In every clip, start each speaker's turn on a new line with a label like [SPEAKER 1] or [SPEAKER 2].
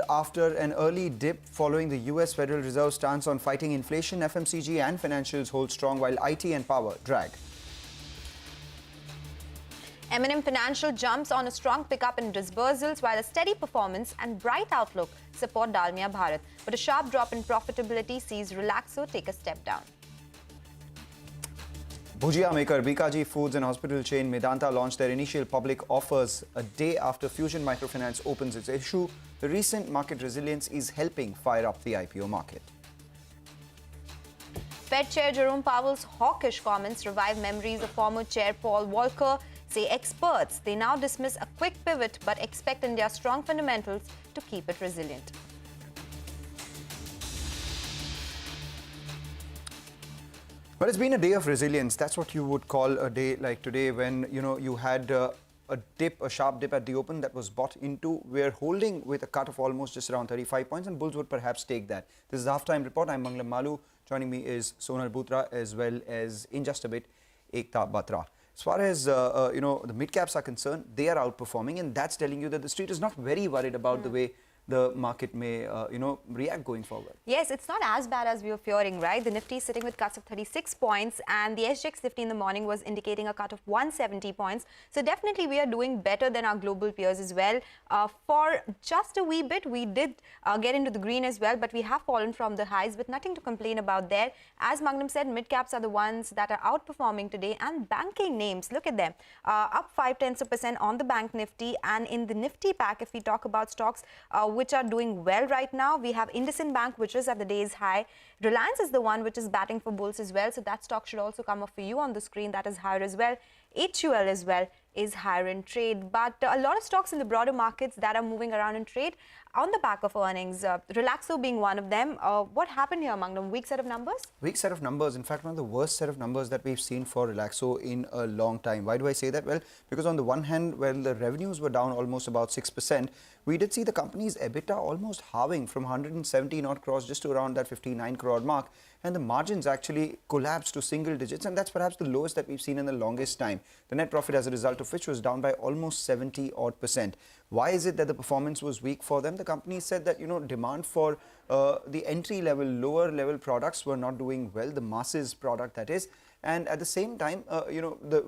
[SPEAKER 1] After an early dip following the US Federal Reserve stance on fighting inflation, FMCG and financials hold strong while IT and power drag.
[SPEAKER 2] M&M Financial jumps on a strong pickup in disbursals while a steady performance and bright outlook support Dalmia Bharat. But a sharp drop in profitability sees Relaxo take a step down.
[SPEAKER 1] Bhujia maker Bikaji Foods and hospital chain Medanta launched their initial public offers a day after Fusion Microfinance opens its issue. The recent market resilience is helping fire up the IPO market.
[SPEAKER 2] Fed Chair Jerome Powell's hawkish comments revive memories of former Chair Paul Volcker. Say experts, they now dismiss a quick pivot but expect India's strong fundamentals to keep it resilient.
[SPEAKER 1] But it's been a day of resilience. That's what you would call a day like today when, you had a sharp dip at the open that was bought into. We're holding with a cut of almost just around 35 points and bulls would perhaps take that. This is the halftime report. I'm Manglam Malu. Joining me is Sonal Butra as well as, in just a bit, Ekta Batra. As far as, the mid-caps are concerned, they are outperforming, and that's telling you that the street is not very worried about the way the market may, react going forward.
[SPEAKER 2] Yes, it's not as bad as we were fearing, right? The Nifty is sitting with cuts of 36 points and the SGX 50 in the morning was indicating a cut of 170 points. So definitely we are doing better than our global peers as well. For just a wee bit, we did get into the green as well, but we have fallen from the highs with nothing to complain about there. As Magnum said, mid-caps are the ones that are outperforming today, and banking names, look at them, up 0.5% on the bank Nifty. And in the Nifty pack, if we talk about stocks which are doing well right now, we have IndusInd Bank, which is at the day's high. Reliance is the one which is batting for bulls as well, so that stock should also come up for you on the screen. That is higher as well. HUL as well is higher in trade, but a lot of stocks in the broader markets that are moving around in trade on the back of earnings. Relaxo being one of them. What happened here among them? Weak set of numbers?
[SPEAKER 1] Weak set of numbers. In fact, one of the worst set of numbers that we've seen for Relaxo in a long time. Why do I say that? Well, because on the one hand, when the revenues were down almost about 6%, we did see the company's EBITDA almost halving from 117 odd crores just to around that 59 crore mark. And the margins actually collapsed to single digits, and that's perhaps the lowest that we've seen in the longest time. The net profit as a result of which was down by almost 70 odd percent. Why is it that the performance was weak for them? The company said that, demand for the entry level, lower level products were not doing well, the masses product that is. And at the same time,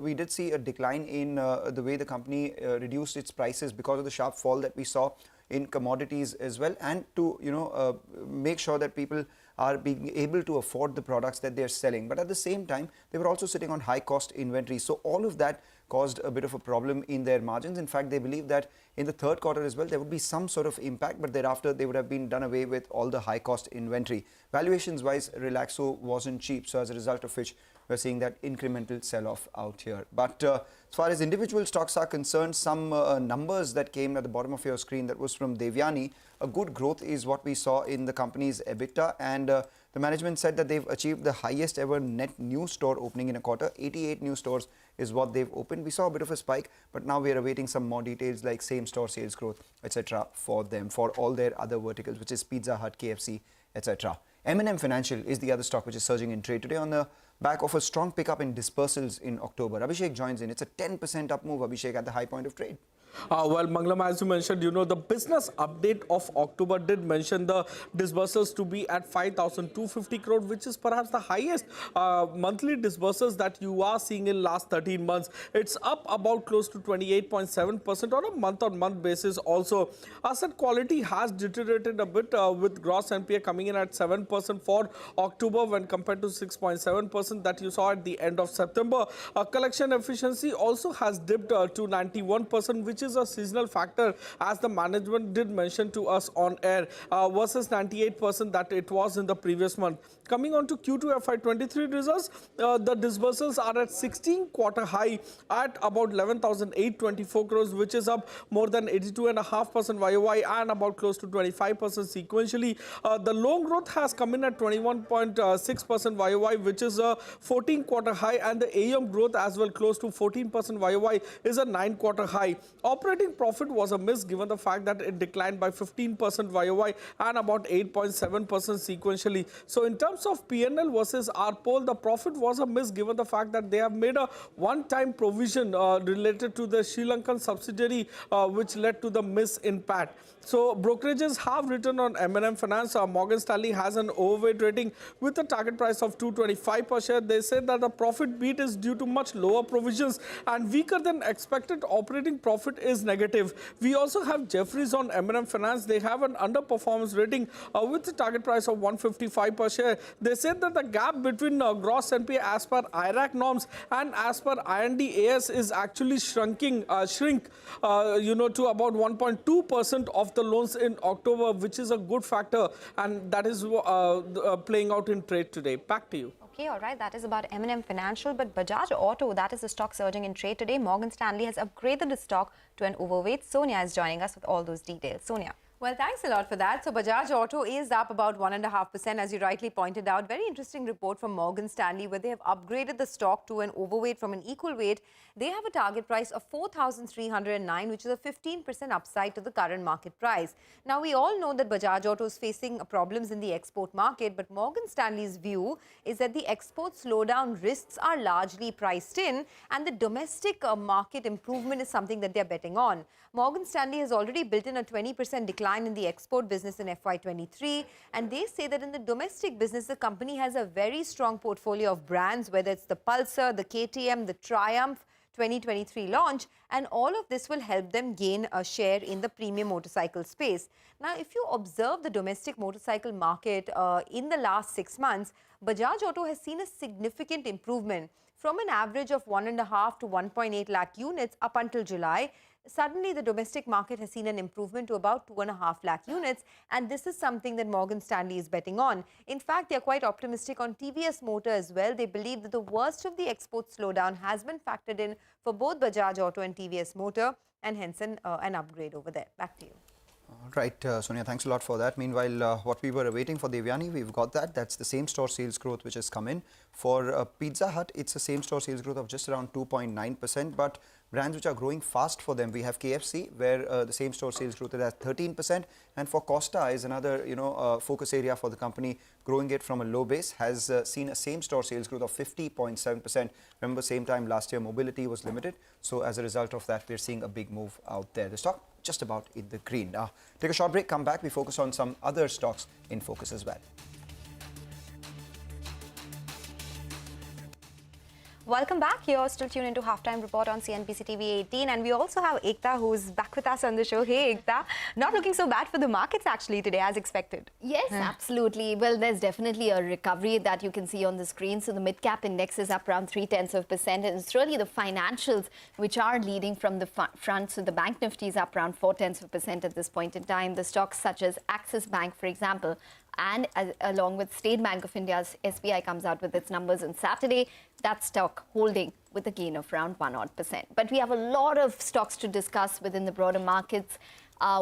[SPEAKER 1] we did see a decline in the way the company reduced its prices because of the sharp fall that we saw in commodities as well, and to make sure that people are being able to afford the products that they're selling. But at the same time, they were also sitting on high cost inventory. So all of that caused a bit of a problem in their margins. In fact, they believe that in the third quarter as well, there would be some sort of impact, but thereafter they would have been done away with all the high cost inventory. Valuations wise, Relaxo wasn't cheap. So as a result of which, we're seeing that incremental sell-off out here. But as far as individual stocks are concerned, some numbers that came at the bottom of your screen, that was from Devyani. A good growth is what we saw in the company's EBITDA, and the management said that they've achieved the highest ever net new store opening in a quarter. 88 new stores is what they've opened. We saw a bit of a spike, but now we are awaiting some more details like same store sales growth, etc. for them, for all their other verticals, which is Pizza Hut, KFC, etc. M&M Financial is the other stock which is surging in trade today on the back of a strong pickup in dispersals in October. Abhishek joins in. It's a 10% up move, Abhishek, at the high point of trade.
[SPEAKER 3] Well, Manglam, as you mentioned, the business update of October did mention the disbursals to be at 5,250 crore, which is perhaps the highest monthly disbursals that you are seeing in last 13 months. It's up about close to 28.7% on a month-on-month basis. Also, asset quality has deteriorated a bit with gross NPA coming in at 7% for October when compared to 6.7% that you saw at the end of September. Collection efficiency also has dipped to 91%, which is a seasonal factor, as the management did mention to us on air, versus 98% that it was in the previous month. Coming on to Q2 FY23 results, the disbursals are at 16 quarter high at about 11,824 crores, which is up more than 82.5% YOY and about close to 25% sequentially. The loan growth has come in at 21.6% YOY, which is a 14-quarter high, and the AUM growth as well, close to 14% YOY, is a 9-quarter high. Operating profit was a miss given the fact that it declined by 15% YOY and about 8.7% sequentially. So in terms of P&L versus our poll, the profit was a miss given the fact that they have made a one-time provision related to the Sri Lankan subsidiary, which led to the miss in PAT. So brokerages have written on M&M Finance. Morgan Stanley has an overweight rating with a target price of 225 per share. They said that the profit beat is due to much lower provisions and weaker than expected operating profit is negative. We also have Jefferies on M&M Finance. They have an underperformance rating with a target price of 155 per share. They said that the gap between gross NPA as per IRAC norms and as per IND-AS is actually shrink to about 1.2% of the loans in October, which is a good factor, and that is playing out in trade today. Back to you.
[SPEAKER 2] Okay, all right. That is about M&M Financial, but Bajaj Auto, that is the stock surging in trade today. Morgan Stanley has upgraded the stock to an overweight. Sonia is joining us with all those details. Sonia.
[SPEAKER 4] Well, thanks a lot for that. So Bajaj Auto is up about 1.5%, as you rightly pointed out. Very interesting report from Morgan Stanley, where they have upgraded the stock to an overweight from an equal weight. They have a target price of 4,309, which is a 15% upside to the current market price. Now, we all know that Bajaj Auto is facing problems in the export market, but Morgan Stanley's view is that the export slowdown risks are largely priced in, and the domestic market improvement is something that they're betting on. Morgan Stanley has already built in a 20% decline in the export business in FY23, and they say that in the domestic business, the company has a very strong portfolio of brands, whether it's the Pulsar, the KTM, the Triumph 2023 launch, and all of this will help them gain a share in the premium motorcycle space. Now, if you observe the domestic motorcycle market in the last 6 months, Bajaj Auto has seen a significant improvement from an average of 1.5 to 1.8 lakh units up until July. Suddenly, the domestic market has seen an improvement to about 2.5 lakh units, and this is something that Morgan Stanley is betting on. In fact, they're quite optimistic on TVS Motor as well. They believe that the worst of the export slowdown has been factored in for both Bajaj Auto and TVS Motor, and hence an upgrade over there. Back to you.
[SPEAKER 1] All right, Sonia, thanks a lot for that. Meanwhile, what we were awaiting for Devyani, we've got that. That's the same-store sales growth which has come in. For Pizza Hut, it's a same-store sales growth of just around 2.9%. But brands which are growing fast for them, we have KFC, where the same-store sales growth is at 13%. And for Costa is another, focus area for the company, growing it from a low base, has seen a same-store sales growth of 50.7%. Remember, same time last year, mobility was limited. So as a result of that, we're seeing a big move out there. The stock just about in the green. Now, take a short break, come back. We focus on some other stocks in focus as well.
[SPEAKER 2] Welcome back. You're still tuned into Halftime Report on CNBC-TV18, and we also have Ekta, who's back with us on the show. Hey, Ekta. Not looking so bad for the markets actually today, as expected.
[SPEAKER 5] Yes, absolutely. Well, there's definitely a recovery that you can see on the screen. So the mid-cap index is up around 0.3%, and it's really the financials which are leading from the front. So the Bank Nifty is up around 0.4% at this point in time. The stocks such as Axis Bank, for example, and along with State Bank of India's SBI comes out with its numbers on Saturday, that stock holding with a gain of around 1%. But we have a lot of stocks to discuss within the broader markets,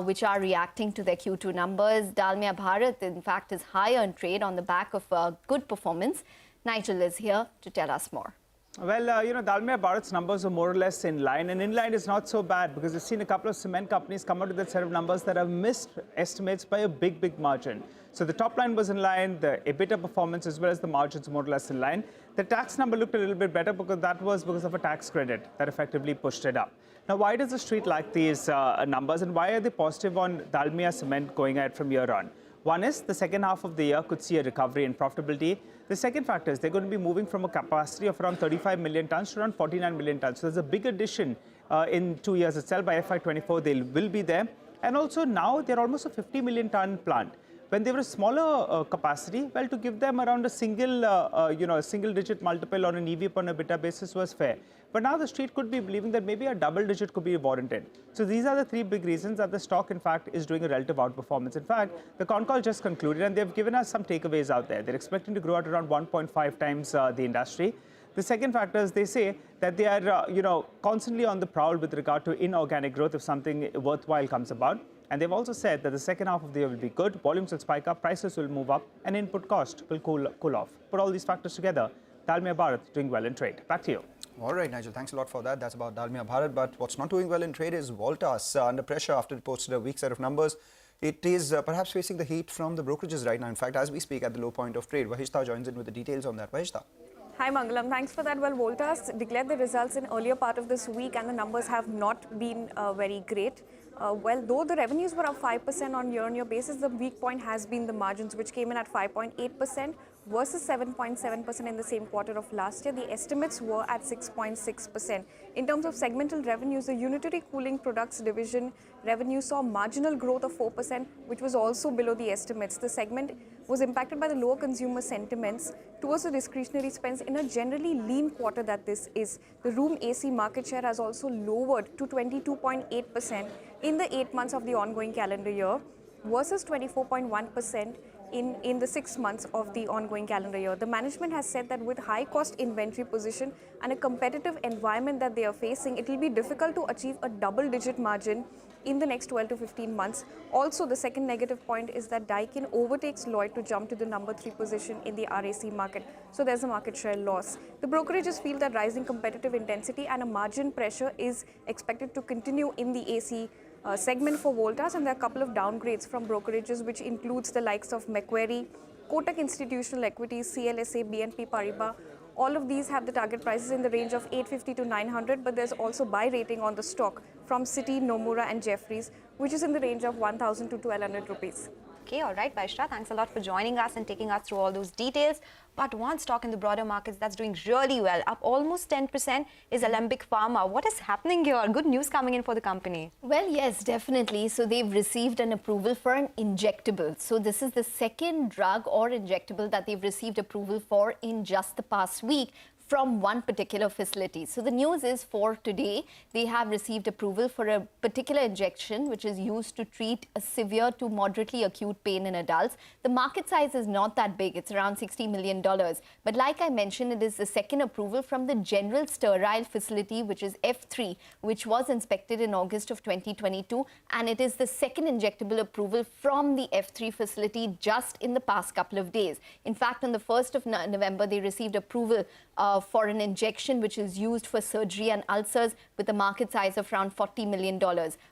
[SPEAKER 5] which are reacting to their Q2 numbers. Dalmia Bharat, in fact, is higher in trade on the back of good performance. Nigel is here to tell us more.
[SPEAKER 6] Well, Dalmia Bharat's numbers are more or less in line, and in line is not so bad because we've seen a couple of cement companies come out with a set of numbers that have missed estimates by a big margin. So the top line was in line, the EBITDA performance as well as the margins more or less in line. The tax number looked a little bit better because that was because of a tax credit that effectively pushed it up. Now, why does the street like these numbers, and why are they positive on Dalmia Cement going ahead from here on? One is the second half of the year could see a recovery in profitability. The second factor is they're going to be moving from a capacity of around 35 million tons to around 49 million tons. So there's a big addition in 2 years itself. By FY24, they will be there. And also now they're almost a 50 million ton plant. When they were a smaller capacity, well, to give them around a single-digit multiple on an EV upon EBITDA basis was fair. But now the street could be believing that maybe a double-digit could be warranted. So these are the three big reasons that the stock, in fact, is doing a relative outperformance. In fact, the con call just concluded, and they've given us some takeaways out there. They're expecting to grow at around 1.5 times the industry. The second factor is they say that they are, constantly on the prowl with regard to inorganic growth if something worthwhile comes about. And they've also said that the second half of the year will be good, volumes will spike up, prices will move up, and input cost will cool off. Put all these factors together, Dalmia Bharat doing well in trade. Back to you.
[SPEAKER 1] All right, Nigel, thanks a lot for that. That's about Dalmia Bharat. But what's not doing well in trade is Voltas, under pressure after it posted a weak set of numbers. It is perhaps facing the heat from the brokerages right now. In fact, as we speak, at the low point of trade. Vahishta joins in with the details on that. Vahishta.
[SPEAKER 7] Hi Mangalam, thanks for that. Well, Voltas declared the results in earlier part of this week and the numbers have not been very great. Well, though the revenues were up 5% on year-on-year basis, the weak point has been the margins, which came in at 5.8% versus 7.7% in the same quarter of last year. The estimates were at 6.6%. In terms of segmental revenues, the unitary cooling products division revenue saw marginal growth of 4%, which was also below the estimates. The segment was impacted by the lower consumer sentiments towards the discretionary spends in a generally lean quarter that this is. The room AC market share has also lowered to 22.8% in the 8 months of the ongoing calendar year versus 24.1% in the 6 months of the ongoing calendar year. The management has said that with high cost inventory position and a competitive environment that they are facing, it will be difficult to achieve a double-digit margin in the next 12 to 15 months. Also, the second negative point is that Daikin overtakes Lloyd to jump to the number 3 position in the RAC market. So there's a market share loss. The brokerages feel that rising competitive intensity and a margin pressure is expected to continue in the AC segment for Voltas, and there are a couple of downgrades from brokerages, which includes the likes of Macquarie, Kotak Institutional Equities, CLSA, BNP Paribas. All of these have the target prices in the range of 850 to 900, but there's also buy rating on the stock from Citi, Nomura and Jefferies, which is in the range of 1,000 to 1,200 rupees.
[SPEAKER 2] Okay, all right, Vaishra, thanks a lot for joining us and taking us through all those details. But one stock in the broader markets that's doing really well, up almost 10%, is ALEMBIC Pharma. What is happening here? Good news coming in for the company.
[SPEAKER 5] Well, yes, definitely. So they've received an approval for an injectable. So this is the second drug or injectable that they've received approval for in just the past week from one particular facility. So the news is for today, they have received approval for a particular injection which is used to treat a severe to moderately acute pain in adults. The market size is not that big, it's around $60 million. But like I mentioned, it is the second approval from the General Sterile Facility, which is F3, which was inspected in August of 2022. And it is the second injectable approval from the F3 facility just in the past couple of days. In fact, on the 1st of November, they received approval for an injection which is used for surgery and ulcers with a market size of around $40 million.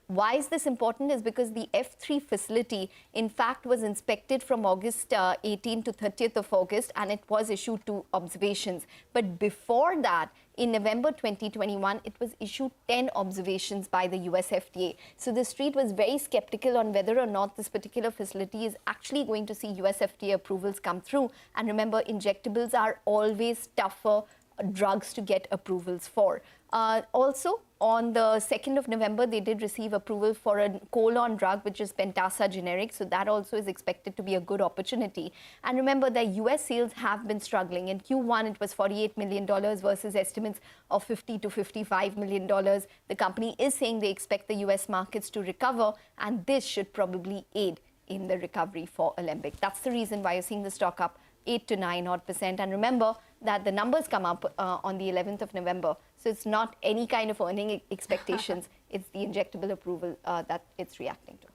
[SPEAKER 5] Why is this important? Is because the F3 facility, in fact, was inspected from August 18 to 30th of August, and it was issued 2 observations. But before that, in November 2021, it was issued 10 observations by the US FDA. So the street was very skeptical on whether or not this particular facility is actually going to see US FDA approvals come through. And remember, injectables are always tougher drugs to get approvals for. Also, on the 2nd of November, they did receive approval for a colon drug, which is Pentasa generic. So that also is expected to be a good opportunity. And remember, the US sales have been struggling. In Q1, it was $48 million versus estimates of $50 to $55 million. The company is saying they expect the US markets to recover, and this should probably aid in the recovery for ALEMBIC. That's the reason why you're seeing the stock up 8 to 9% And remember that the numbers come up on the 11th of November. So it's not any kind of earning expectations. It's the injectable approval that it's reacting to.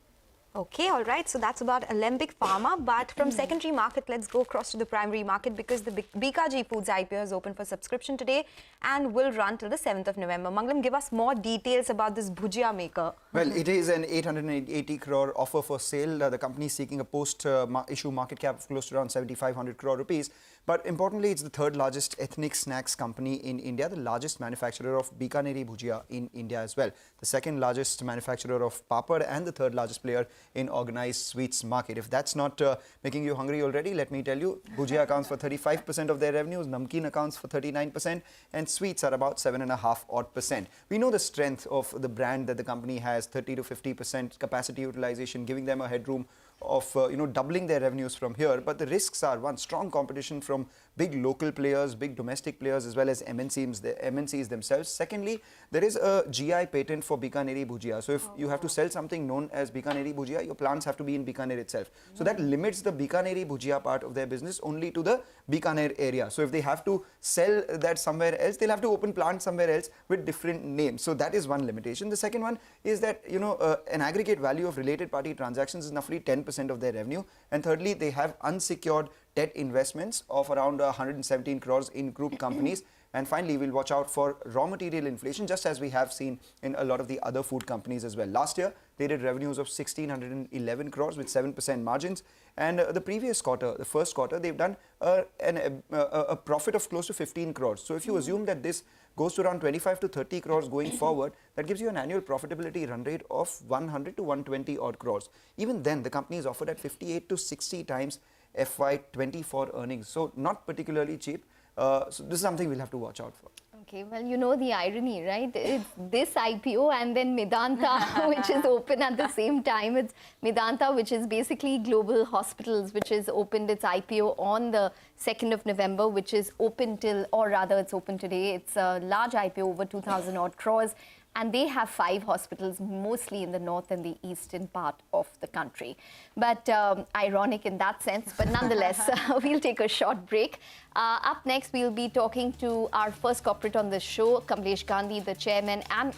[SPEAKER 2] Okay, all right. So that's about ALEMBIC Pharma. But from secondary market, let's go across to the primary market, because the BKG Foods IPO is open for subscription today and will run till the 7th of November. Mangalam, give us more details about this bhujia maker.
[SPEAKER 1] Well, it is an 880 crore offer for sale. The company is seeking a post-issue market cap of close to around 7,500 crore rupees. But importantly, it's the third largest ethnic snacks company in India, the largest manufacturer of Bikaneri bhujia in India as well, the second largest manufacturer of papad, and the third largest player in organized sweets market. If that's not making you hungry already, let me tell you, bhujia accounts for 35% of their revenues, namkeen accounts for 39%, and sweets are about 7.5%. We know the strength of the brand that the company has, 30 to 50% capacity utilization, giving them a headroom of doubling their revenues from here. But the risks are, one, strong competition from big local players, big domestic players, as well as MNCs themselves. Secondly, there is a GI patent for Bikaneri bhujia. So if you have to sell something known as Bikaneri bhujia, your plants have to be in Bikaner itself. So that limits the Bikaneri bhujia part of their business only to the Bikaner area. So if they have to sell that somewhere else, they'll have to open plants somewhere else with different names. So that is one limitation. The second one is that, an aggregate value of related party transactions is roughly 10% of their revenue. And thirdly, they have unsecured debt investments of around 117 crores in group companies. And finally, we'll watch out for raw material inflation, just as we have seen in a lot of the other food companies as well. Last year, they did revenues of 1,611 crores with 7% margins. And the previous quarter, the first quarter, they've done a profit of close to 15 crores. So if you assume that this goes to around 25 to 30 crores going forward, that gives you an annual profitability run rate of 100 to 120 odd crores. Even then, the company is offered at 58 to 60 times FY24 earnings. So not particularly cheap. So this is something we'll have to watch out for.
[SPEAKER 5] Okay, well, you know the irony, right? It's this IPO and then Medanta, which is open at the same time. It's Medanta, which is basically Global Hospitals, which has opened its IPO on the 2nd of November, which is open till, or rather it's open today. It's a large IPO, over 2,000 odd crores. And they have 5 hospitals, mostly in the north and the eastern part of the country. But ironic in that sense, but nonetheless, we'll take a short break. Up next, we'll be talking to our first corporate on the show, Kamlesh Gandhi, the chairman and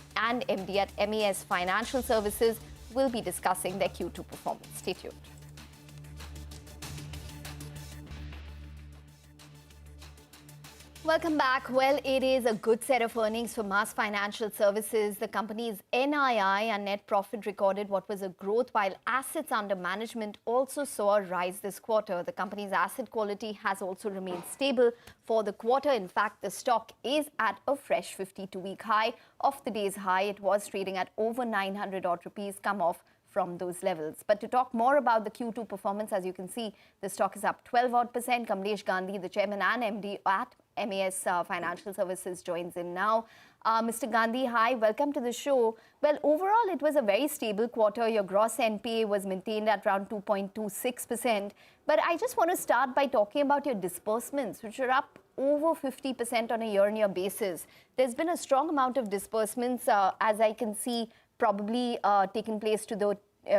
[SPEAKER 5] MD at MAS Financial Services. We'll be discussing their Q2 performance. Stay tuned. Welcome back. Well, it is a good set of earnings for MAS Financial Services. The company's NII and net profit recorded what was a growth, while assets under management also saw a rise this quarter. The company's asset quality has also remained stable for the quarter. In fact, the stock is at a fresh 52-week high. Off the day's high, it was trading at over 900 odd rupees, come off from those levels. But to talk more about the Q2 performance, as you can see, the stock is up 12 odd %. Kamlesh Gandhi, the chairman and MD at MAS Financial Services, joins in now. Mr. Gandhi, hi, welcome to the show. Well, overall, it was a very stable quarter. Your gross NPA was maintained at around 2.26%. But I just want to start by talking about your disbursements, which are up over 50% on a year-on-year basis. There's been a strong amount of disbursements, as I can see, probably taking place to the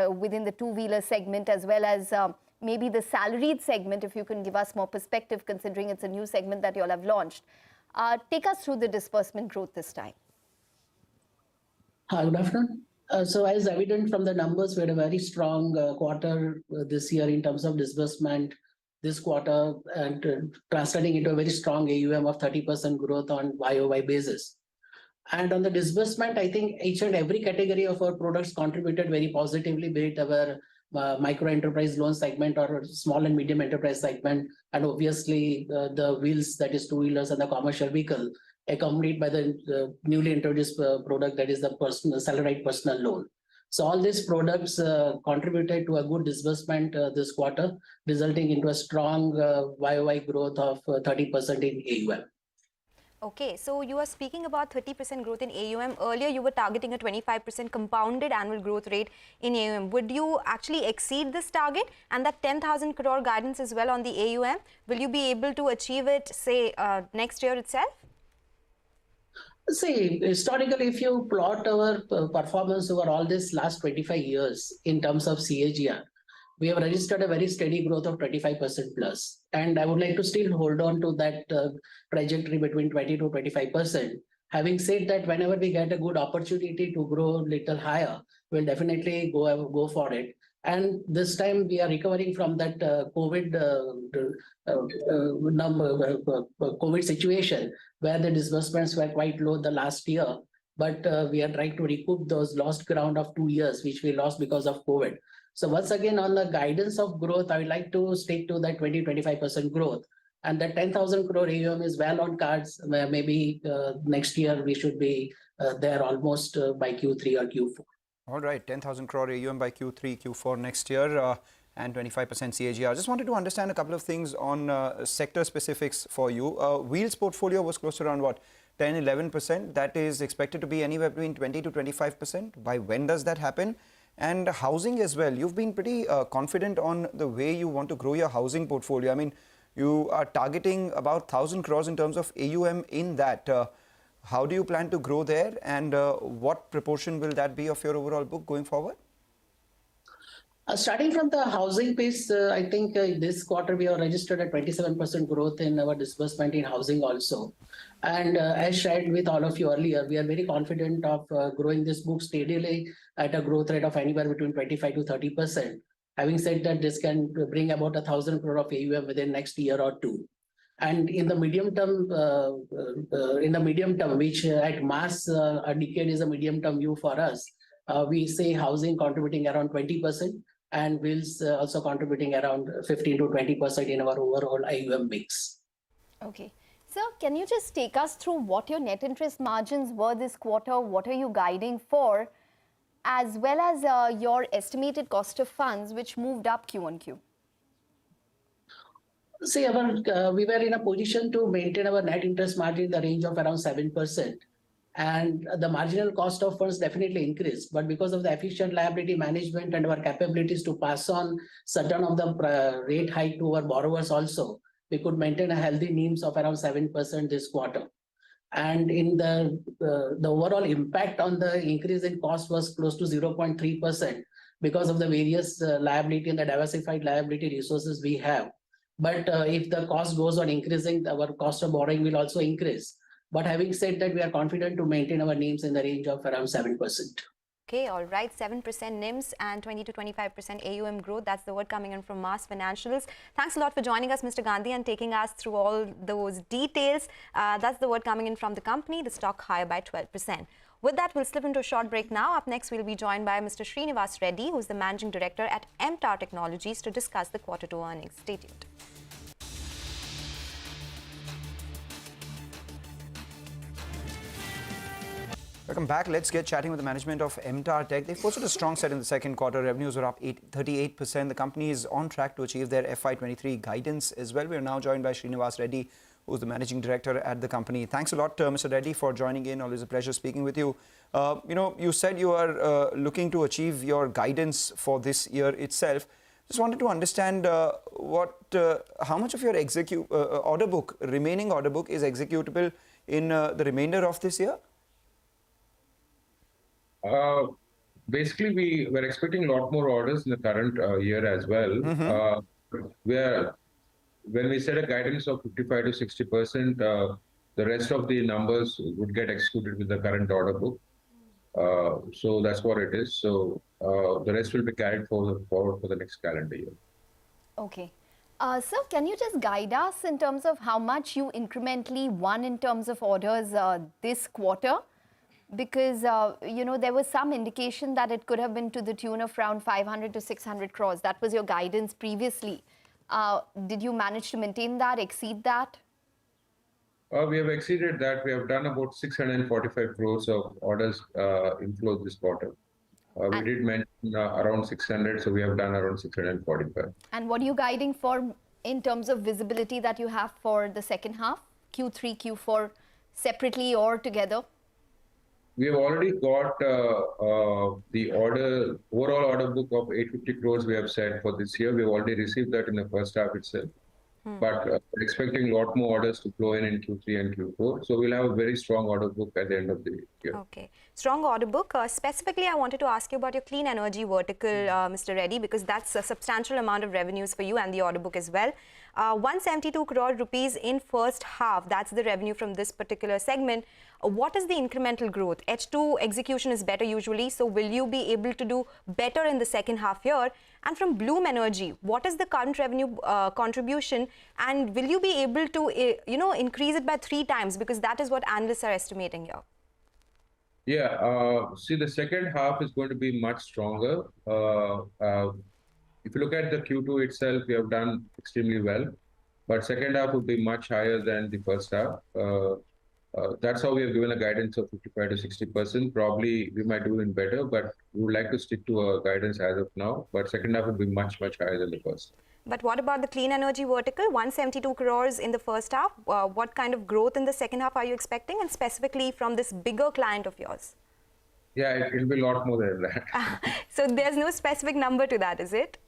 [SPEAKER 5] within the two-wheeler segment, as well as maybe the salaried segment, if you can give us more perspective, considering it's a new segment that you all have launched. Take us through the disbursement growth this time.
[SPEAKER 8] Hi, good afternoon. So as evident from the numbers, we had a very strong quarter this year in terms of disbursement this quarter, and translating into a very strong AUM of 30% growth on YOY basis. And on the disbursement, I think each and every category of our products contributed very positively, be it our micro enterprise loan segment or small and medium enterprise segment, and obviously the wheels, that is two-wheelers, and the commercial vehicle, accompanied by the newly introduced product, that is the salaried personal loan. So all these products contributed to a good disbursement this quarter, resulting into a strong YOY growth of 30% in AUM.
[SPEAKER 2] Okay, so you are speaking about 30% growth in AUM. Earlier, you were targeting a 25% compounded annual growth rate in AUM. Would you actually exceed this target? And that 10,000 crore guidance as well on the AUM, will you be able to achieve it, say, next year itself?
[SPEAKER 8] See, historically, if you plot our performance over all this last 25 years in terms of CAGR, we have registered a very steady growth of 25% plus. And I would like to still hold on to that trajectory between 20 to 25%. Having said that, whenever we get a good opportunity to grow a little higher, we'll definitely go for it. And this time we are recovering from that COVID situation, where the disbursements were quite low the last year. But we are trying to recoup those lost ground of 2 years, which we lost because of COVID. So once again, on the guidance of growth, I would like to stick to that 20-25% growth. And the 10,000 crore AUM is well on cards. Maybe next year we should be there almost by Q3 or Q4.
[SPEAKER 1] All right, 10,000 crore AUM by Q3, Q4 next year, and 25% CAGR. I just wanted to understand a couple of things on sector specifics for you. Wheels portfolio was close to around what? 10-11%. That is expected to be anywhere between 20 to 25%. By when does that happen? And housing as well. You've been pretty confident on the way you want to grow your housing portfolio. I mean, you are targeting about 1,000 crores in terms of AUM in that. How do you plan to grow there, and what proportion will that be of your overall book going forward?
[SPEAKER 8] Starting from the housing piece, I think this quarter we have registered a 27% growth in our disbursement in housing also. And as shared with all of you earlier, we are very confident of growing this book steadily at a growth rate of anywhere between 25 to 30%. Having said that, this can bring about 1,000 crore of AUM within next year or two. And in the medium term, which at mass a decade is a medium term view for us, we say housing contributing around 20% and wills also contributing around 15 to 20% in our overall AUM mix.
[SPEAKER 5] Okay. Sir, can you just take us through what your net interest margins were this quarter? What are you guiding for? As well as your estimated cost of funds, which moved up Q on Q.
[SPEAKER 8] See, we were in a position to maintain our net interest margin in the range of around 7%. And the marginal cost of funds definitely increased. But because of the efficient liability management and our capabilities to pass on certain of the rate hike to our borrowers also, we could maintain a healthy NIMs of around 7% this quarter. And in the overall impact on the increase in cost was close to 0.3% because of the various liability and the diversified liability resources we have. But if the cost goes on increasing, our cost of borrowing will also increase. But having said that, we are confident to maintain our NIMs in the range of around 7%.
[SPEAKER 2] Okay, all right, 7% NIMS and 20 to 25% AUM growth. That's the word coming in from Mass Financials. Thanks a lot for joining us, Mr. Gandhi, and taking us through all those details. That's the word coming in from the company. The stock higher by 12%. With that, we'll slip into a short break now. Up next, we'll be joined by Mr. Srinivas Reddy, who's the Managing Director at MTAR Technologies, to discuss the Q2 earnings. Stay tuned.
[SPEAKER 1] Welcome back. Let's get chatting with the management of MTAR Tech. They've posted a strong set in the second quarter. Revenues were up 38%. The company is on track to achieve their FY23 guidance as well. We are now joined by Srinivas Reddy, who's the managing director at the company. Thanks a lot, Mr. Reddy, for joining in. Always a pleasure speaking with you. You said you are looking to achieve your guidance for this year itself. Just wanted to understand how much of your remaining order book is executable in the remainder of this year?
[SPEAKER 9] Basically, we were expecting a lot more orders in the current year as well. When we set a guidance of 55 to 60%, the rest of the numbers would get executed with the current order book. So that's what it is. So the rest will be carried forward for the next calendar year.
[SPEAKER 5] Okay. Sir, can you just guide us in terms of how much you incrementally won in terms of orders this quarter? Because, there was some indication that it could have been to the tune of around 500 to 600 crores. That was your guidance previously. Did you manage to maintain that, exceed that?
[SPEAKER 9] We have exceeded that. We have done about 645 crores of orders inflow this quarter. We did mention around 600, so we have done around 645.
[SPEAKER 5] And what are you guiding for in terms of visibility that you have for the second half, Q3, Q4, separately or together?
[SPEAKER 9] We have already got the overall order book of 850 crores we have set for this year. We have already received that in the first half itself. But we're expecting a lot more orders to flow in Q3 and Q4. So we'll have a very strong order book at the end of the year.
[SPEAKER 2] Okay. Strong order book. Specifically, I wanted to ask you about your clean energy vertical, Mr. Reddy, because that's a substantial amount of revenues for you and the order book as well. 172 crore rupees in first half. That's the revenue from this particular segment. What is the incremental growth? H2 execution is better usually. So will you be able to do better in the second half year? And from Bloom Energy, what is the current revenue contribution? And will you be able to, increase it by 3 times? Because that is what analysts are estimating here.
[SPEAKER 9] Yeah, see, the second half is going to be much stronger. If you look at the Q2 itself, we have done extremely well. But second half will be much higher than the first half. That's how we have given a guidance of 55 to 60%. Probably we might do it better, but we would like to stick to our guidance as of now. But second half will be much, much higher than the first.
[SPEAKER 2] But what about the clean energy vertical? 172 crores in the first half. What kind of growth in the second half are you expecting? And specifically from this bigger client of yours?
[SPEAKER 9] Yeah, it will be a lot more than that.
[SPEAKER 2] So there's no specific number to that, is it?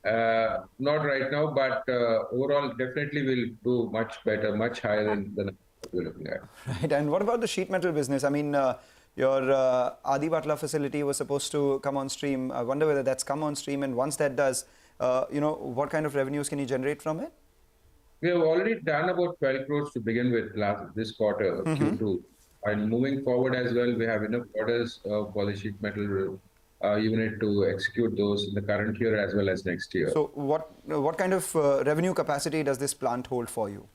[SPEAKER 9] Not right now, but overall, definitely we'll do much better, much higher than the we're looking at.
[SPEAKER 1] Right. And what about the sheet metal business? I mean, your Adipatla facility was supposed to come on stream. I wonder whether that's come on stream. And once that does, what kind of revenues can you generate from it?
[SPEAKER 9] We have already done about 12 crores to begin with this quarter, Q2. And moving forward as well, we have enough orders for the sheet metal unit to execute those in the current year as well as next year.
[SPEAKER 1] So what kind of revenue capacity does this plant hold for you?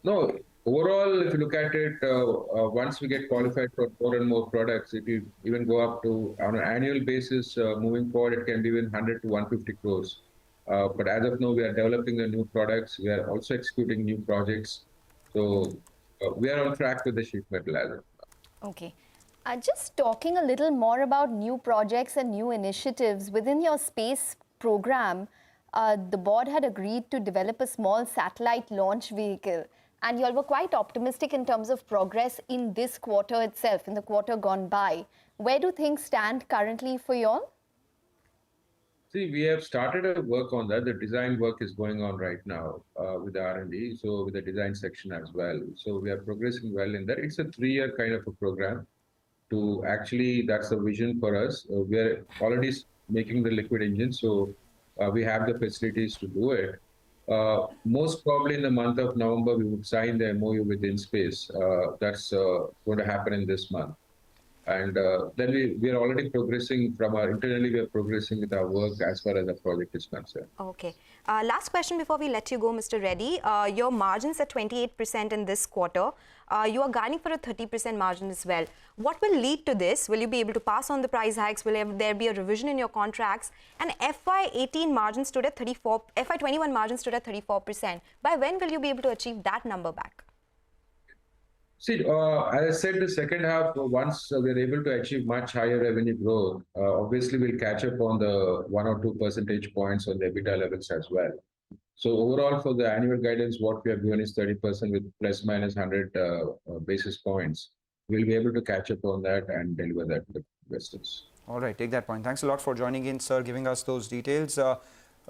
[SPEAKER 9] No, overall, if you look at it, once we get qualified for more and more products, it will even go up to, on an annual basis, moving forward, it can be even 100 to 150 crores. But as of now, we are developing the new products. We are also executing new projects. So we are on track with the sheet metal as of now.
[SPEAKER 5] Okay. Just talking a little more about new projects and new initiatives within your space program, the board had agreed to develop a small satellite launch vehicle. And you all were quite optimistic in terms of progress in this quarter itself, in the quarter gone by. Where do things stand currently for you all?
[SPEAKER 9] See, we have started a work on that. The design work is going on right now with the R&D, so with the design section as well. So we are progressing well in that. It's a 3-year kind of a program to actually, that's the vision for us. We are already making the liquid engine, so we have the facilities to do it. Most probably in the month of November, we would sign the MOU with InSpace. That's going to happen in this month. And then we are already progressing from our, internally we are progressing with our work as far as the project is concerned.
[SPEAKER 2] Okay. Last question before we let you go, Mr. Reddy. Your margins at 28% in this quarter. You are guiding for a 30% margin as well. What will lead to this? Will you be able to pass on the price hikes? Will there be a revision in your contracts? And FY18 margin stood at 34, FY21 margin stood at 34%. By when will you be able to achieve that number back?
[SPEAKER 9] See, as I said, the second half, once we're able to achieve much higher revenue growth, obviously we'll catch up on the 1 or 2 percentage points on the EBITDA levels as well. So overall, for the annual guidance, what we have given is 30% with plus minus 100 basis points. We'll be able to catch up on that and deliver that to the investors.
[SPEAKER 1] All right, take that point. Thanks a lot for joining in, sir, giving us those details.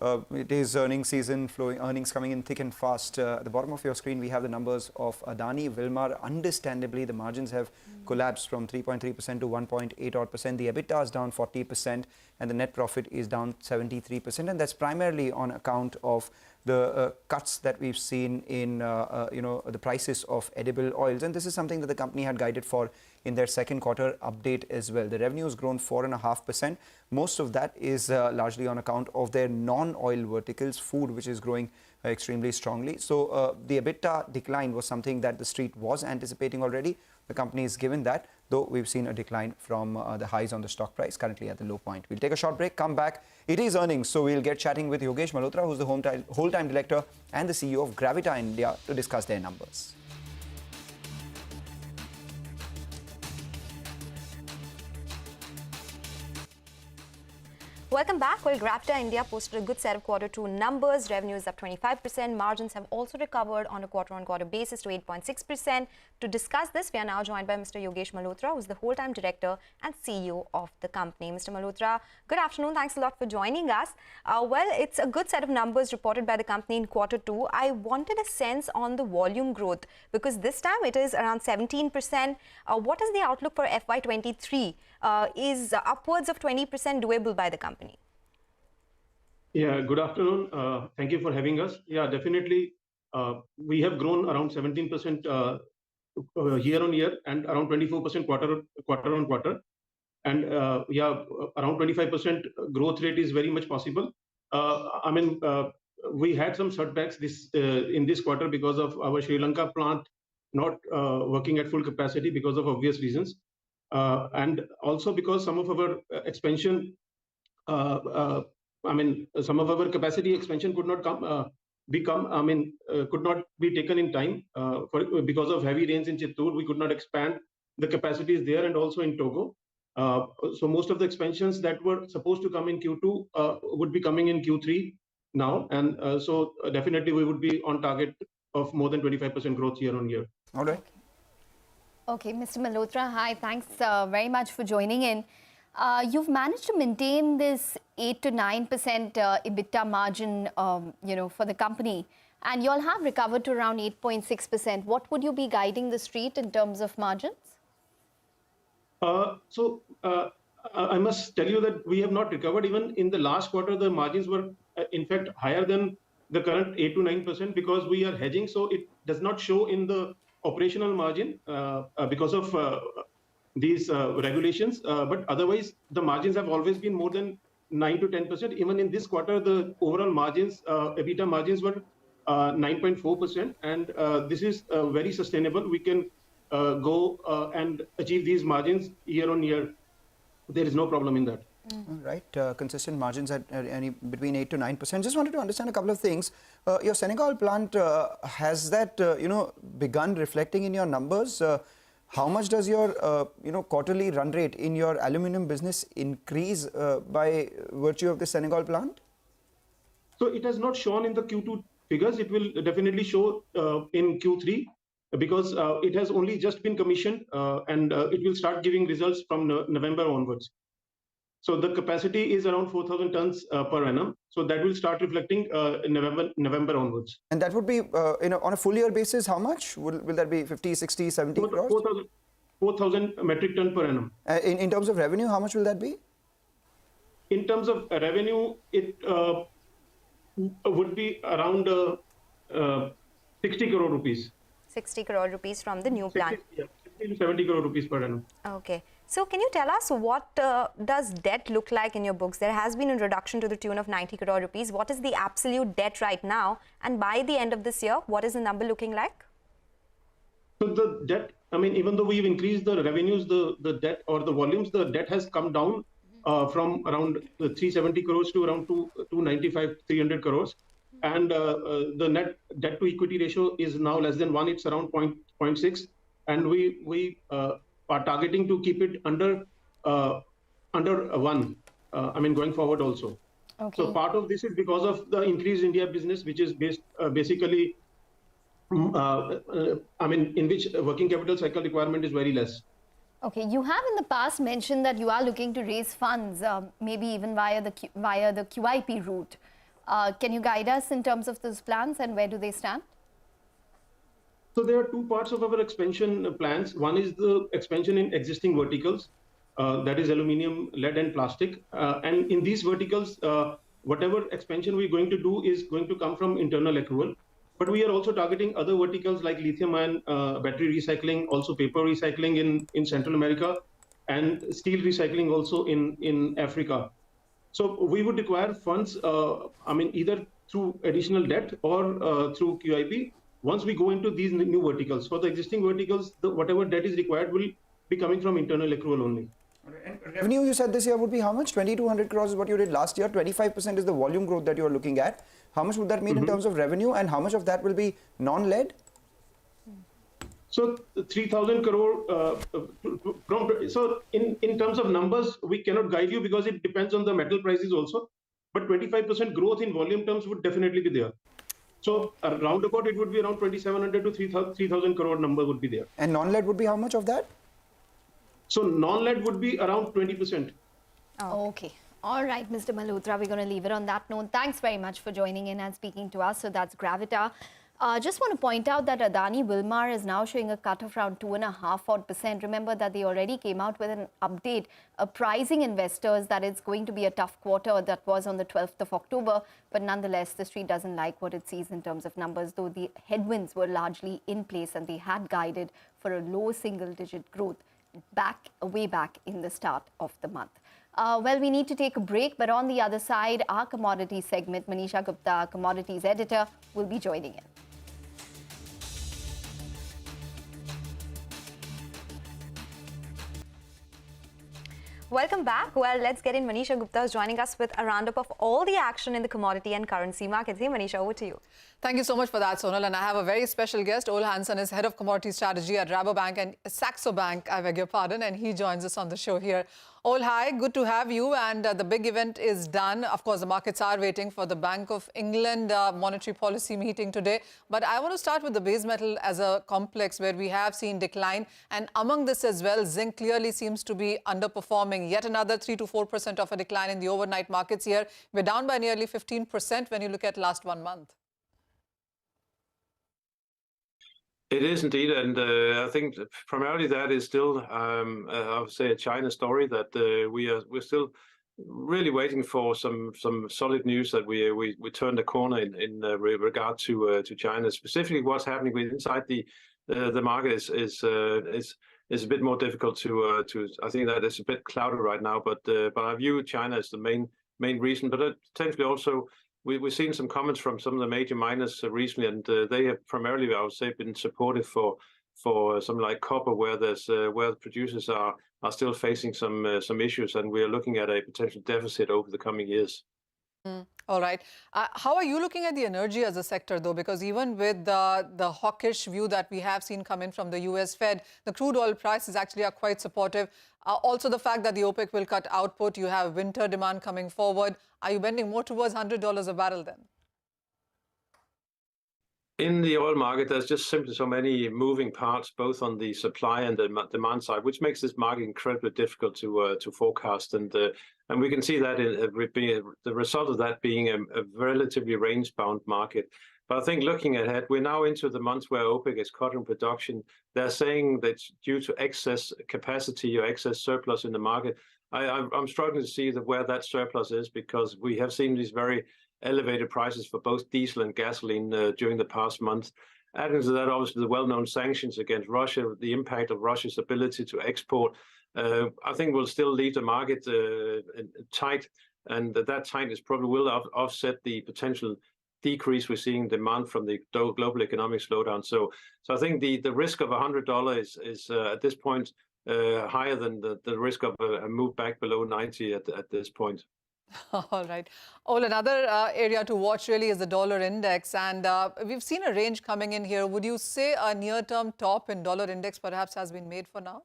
[SPEAKER 1] It is earnings season, earnings coming in thick and fast. At the bottom of your screen, we have the numbers of Adani, Wilmar. Understandably, the margins have collapsed from 3.3% to 1.8 odd percent. The EBITDA is down 40% and the net profit is down 73%. And that's primarily on account of the cuts that we've seen in the prices of edible oils. And this is something that the company had guided for in their second quarter update as well. The revenue has grown 4.5%. Most of that is largely on account of their non-oil verticals, food, which is growing extremely strongly. So the EBITDA decline was something that the street was anticipating already. The company is given that, though we've seen a decline from the highs on the stock price, currently at the low point. We'll take a short break, come back. It is earnings, so we'll get chatting with Yogesh Malhotra, who's the whole-time director and the CEO of Gravita India, to discuss their numbers.
[SPEAKER 2] Welcome back. Well, Gravita India posted a good set of Q2 numbers. Revenue is up 25%. Margins have also recovered on a quarter-on-quarter basis to 8.6%. To discuss this, we are now joined by Mr. Yogesh Malhotra, who is the whole-time director and CEO of the company. Mr. Malhotra, good afternoon. Thanks a lot for joining us. Well, it's a good set of numbers reported by the company in Q2. I wanted a sense on the volume growth because this time it is around 17%. What is the outlook for FY23? Is upwards of 20% doable by the company?
[SPEAKER 10] Yeah, good afternoon. Thank you for having us. Yeah, definitely. We have grown around 17% year on year and around 24% quarter on quarter. And yeah, around 25% growth rate is very much possible. I mean, we had some setbacks in this quarter because of our Sri Lanka plant not working at full capacity because of obvious reasons. And also because some of our expansion, some of our capacity expansion could not could not be taken in time because of heavy rains in Chittoor. We could not expand the capacities there and also in Togo. So most of the expansions that were supposed to come in Q2 would be coming in Q3 now. And so definitely we would be on target of more than 25% growth year on year.
[SPEAKER 1] All right.
[SPEAKER 5] Okay, Mr. Malhotra, hi. Thanks very much for joining in. You've managed to maintain this 8 to 9% EBITDA margin, for the company, and you all have recovered to around 8.6%. What would you be guiding the street in terms of margins?
[SPEAKER 10] I must tell you that we have not recovered. Even in the last quarter, the margins were in fact higher than the current 8 to 9% because we are hedging. So it does not show in the operational margin because of these regulations. But otherwise, the margins have always been more than 9 to 10%. Even in this quarter, the overall margins, EBITDA margins were 9.4%, and this is very sustainable. We can go and achieve these margins year on year. There is no problem in that.
[SPEAKER 1] Right, consistent margins at any between 8 to 9%. Just wanted to understand a couple of things. Your Senegal plant, has that begun reflecting in your numbers? How much does your quarterly run rate in your aluminum business increase by virtue of the Senegal plant?
[SPEAKER 10] So it has not shown in the Q2 figures. It will definitely show in Q3 because it has only just been commissioned and it will start giving results from November onwards. So the capacity is around 4,000 tons per annum. So that will start reflecting in November onwards.
[SPEAKER 1] And that would be, on a full year basis, how much? Will that be 50, 60, 70 crores?
[SPEAKER 10] 4,000 metric ton per annum.
[SPEAKER 1] In terms of revenue, how much will that be?
[SPEAKER 10] In terms of revenue, it would be around 60 crore rupees.
[SPEAKER 2] 60 crore rupees from the new plant.
[SPEAKER 10] 60 to 70 crore rupees per annum.
[SPEAKER 2] Okay. So can you tell us what does debt look like in your books? There has been a reduction to the tune of 90 crore rupees. What is the absolute debt right now? And by the end of this year, what is the number looking like?
[SPEAKER 10] So the debt, I mean, even though we've increased the revenues, the debt or the volumes, the debt has come down from around 370 crores to around 295, 300 crores. And the net debt to equity ratio is now less than 1. It's around 0.6. And we are targeting to keep it under 1. I mean, going forward also. Okay. So part of this is because of the increased India business, which is based basically, I mean, in which working capital cycle requirement is very less.
[SPEAKER 5] Okay, you have in the past mentioned that you are looking to raise funds, maybe even via the QIP route. Can you guide us in terms of those plans and where do they stand?
[SPEAKER 10] So there are two parts of our expansion plans. One is the expansion in existing verticals, that is aluminum, lead and plastic. And in these verticals, whatever expansion we're going to do is going to come from internal accrual. But we are also targeting other verticals like lithium-ion battery recycling, also paper recycling in Central America, and steel recycling also in Africa. So we would require funds, I mean, either through additional debt or through QIP. Once we go into these new verticals, for the existing verticals, whatever debt is required will be coming from internal accrual only.
[SPEAKER 1] And revenue, you said this year would be how much? 2,200 crores is what you did last year. 25% is the volume growth that you are looking at. How much would that mean in terms of revenue, and how much of that will be non-lead?
[SPEAKER 10] So 3,000 crore, so in terms of numbers, we cannot guide you because it depends on the metal prices also. But 25% growth in volume terms would definitely be there. So around about it would be around 2,700 to 3,000 crore number would be there.
[SPEAKER 1] And non-lead would be how much of that?
[SPEAKER 10] So non-lead would be around 20%.
[SPEAKER 5] Oh. Okay. All right, Mr. Malhotra, we're going to leave it on that note. Thanks very much for joining in and speaking to us. So that's Gravita. Just want to point out that Adani Wilmar is now showing a cut of around 2.5%. Remember that they already came out with an update apprising investors that it's going to be a tough quarter. That was on the 12th of October. But nonetheless, the street doesn't like what it sees in terms of numbers, though the headwinds were largely in place and they had guided for a low single-digit growth way back in the start of the month. Well, we need to take a break, but on the other side, our commodities segment, Manisha Gupta, commodities editor, will be joining in.
[SPEAKER 2] Welcome back. Well, let's get in. Manisha Gupta is joining us with a roundup of all the action in the commodity and currency markets. Hey, Manisha, over to you.
[SPEAKER 11] Thank you so much for that, Sonal. And I have a very special guest. Ole Hansen is head of commodity strategy at Rabobank and Saxo Bank, I beg your pardon, and he joins us on the show here. Ole, hi, good to have you. And the big event is done. Of course, the markets are waiting for the Bank of England monetary policy meeting today. But I want to start with the base metal as a complex where we have seen decline. And among this as well, zinc clearly seems to be underperforming. Yet another 3 to 4% of a decline in the overnight markets here. We're down by nearly 15% when you look at last 1 month.
[SPEAKER 12] It is indeed, and I think primarily that is still, I would say, a China story that we're still really waiting for some solid news that we turn the corner in regard to China. Specifically, what's happening inside the market is is a bit more difficult to. I think that it's a bit clouded right now, but I view China as the main reason. But potentially also, we've seen some comments from some of the major miners recently, and they have primarily, I would say, been supportive for something like copper, where the producers are still facing some issues, and we are looking at a potential deficit over the coming years.
[SPEAKER 11] All right. How are you looking at the energy as a sector, though? Because even with the hawkish view that we have seen come in from the US Fed, the crude oil prices actually are quite supportive. Also, the fact that the OPEC will cut output, you have winter demand coming forward. Are you bending more towards $100 a barrel then?
[SPEAKER 12] In the oil market, there's just simply so many moving parts, both on the supply and the demand side, which makes this market incredibly difficult to forecast. And we can see that the result of that being a relatively range-bound market. But I think looking ahead, we're now into the months where OPEC is cutting production. They're saying that due to excess capacity or excess surplus in the market. I'm struggling to see where that surplus is, because we have seen these very elevated prices for both diesel and gasoline during the past month. Adding to that, obviously, the well-known sanctions against Russia, the impact of Russia's ability to export, I think will still leave the market tight, and that tightness probably will offset the potential decrease we're seeing in demand from the global economic slowdown. So I think the risk of $100 is at this point higher than the risk of a move back below 90 at this point.
[SPEAKER 11] All right. Another area to watch really is the dollar index. And we've seen a range coming in here. Would you say a near-term top in dollar index perhaps has been made for now?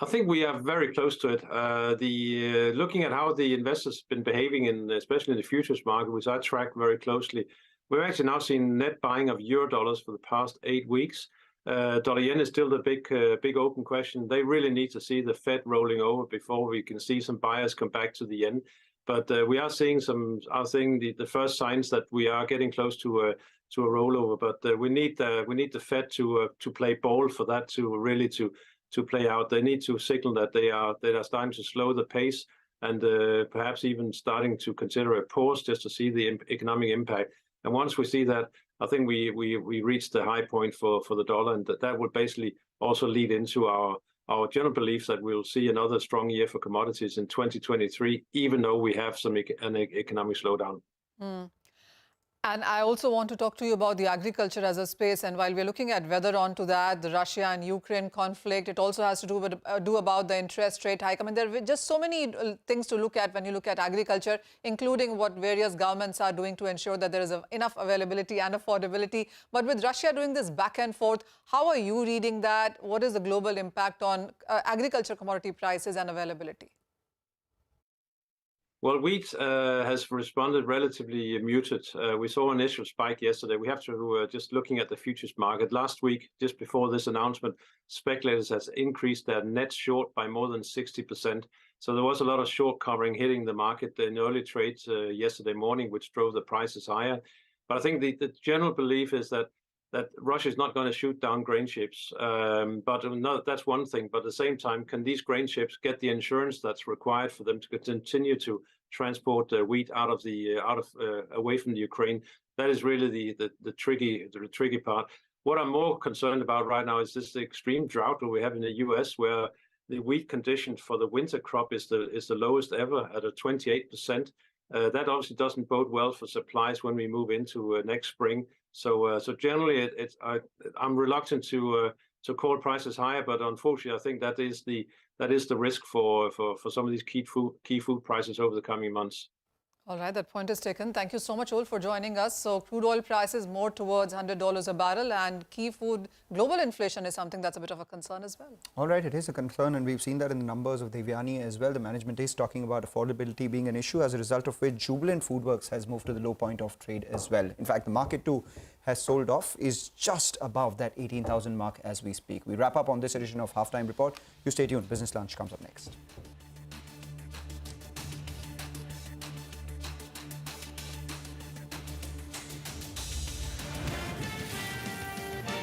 [SPEAKER 12] I think we are very close to it. Looking at how the investors have been behaving, especially in the futures market, which I track very closely, we're actually now seeing net buying of euro dollars for the past 8 weeks. Dollar yen is still the big open question. They really need to see the Fed rolling over before we can see some buyers come back to the yen. But we are seeing the first signs that we are getting close to a rollover. But we need the Fed to play ball for that to really to play out. They need to signal that they are starting to slow the pace, and perhaps even starting to consider a pause just to see the economic impact. And once we see that, I think we reached the high point for the dollar, and that would basically also lead into our general beliefs that we'll see another strong year for commodities in 2023, even though we have an economic slowdown.
[SPEAKER 11] And I also want to talk to you about the agriculture as a space. And while we're looking at weather onto that, the Russia and Ukraine conflict, it also has to do about the interest rate hike. I mean, there are just so many things to look at when you look at agriculture, including what various governments are doing to ensure that there is enough availability and affordability. But with Russia doing this back and forth, how are you reading that? What is the global impact on agriculture commodity prices and availability?
[SPEAKER 12] Well, wheat has responded relatively muted. We saw an initial spike yesterday. We have to just looking at the futures market. Last week, just before this announcement, speculators has increased their net short by more than 60%. So there was a lot of short covering hitting the market in early trades yesterday morning, which drove the prices higher. But I think the general belief is that Russia is not going to shoot down grain ships. But no, that's one thing. But at the same time, can these grain ships get the insurance that's required for them to continue to transport wheat away from the Ukraine? That is really the tricky part. What I'm more concerned about right now is this extreme drought that we have in the US, where the wheat conditions for the winter crop is the lowest ever at a 28%. That obviously doesn't bode well for supplies when we move into next spring. So generally, I'm reluctant to call prices higher, but unfortunately, I think that is the risk for some of these key food prices over the coming months.
[SPEAKER 11] All right, that point is taken. Thank you so much, Ol, for joining us. So crude oil prices more towards $100 a barrel, and key food global inflation is something that's a bit of a concern as well.
[SPEAKER 1] All right, it is a concern, and we've seen that in the numbers of Devyani as well. The management is talking about affordability being an issue, as a result of which Jubilant Foodworks has moved to the low point of trade as well. In fact, the market too has sold off, is just above that 18,000 mark as we speak. We wrap up on this edition of Halftime Report. You stay tuned. Business Lunch comes up next.